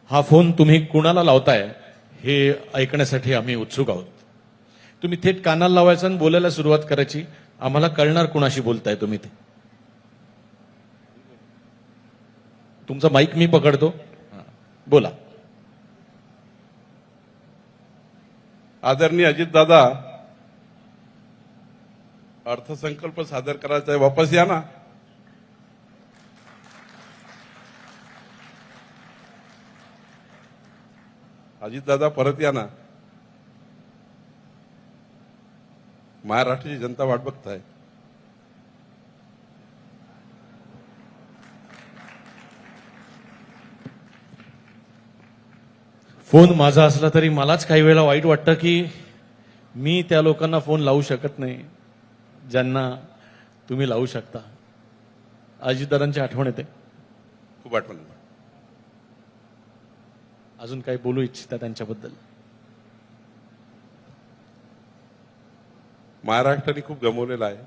हा फोन तुम्ही कुणाला लावताय हे ऐकण्यासाठी आम्ही उत्सुक आहोत. तुम्ही थेट कानाला लावायचं आणि बोलायला सुरुवात करायची. आम्हाला कळणार कुणाशी बोलताय तुम्ही ते. तुमचा माईक मी पकडतो. बोला. आदरणीय अजितदादा, अर्थसंकल्प सादर करायचा आहे, वापस या ना. अजितदादा परत या ना. महाराष्ट्राची जनता वाट बघताय. फोन माझा असला तरी मलाच काही वेळा वाईट वाटतं की मी त्या लोकांना फोन लावू शकत नाही ज्यांना तुम्ही लावू शकता. अजितदादांची आठवण येते. खूप आठवण. अजून काही बोलू इच्छिता त्यांच्याबद्दल? महाराष्ट्राने खूप गमवलेलं आहे.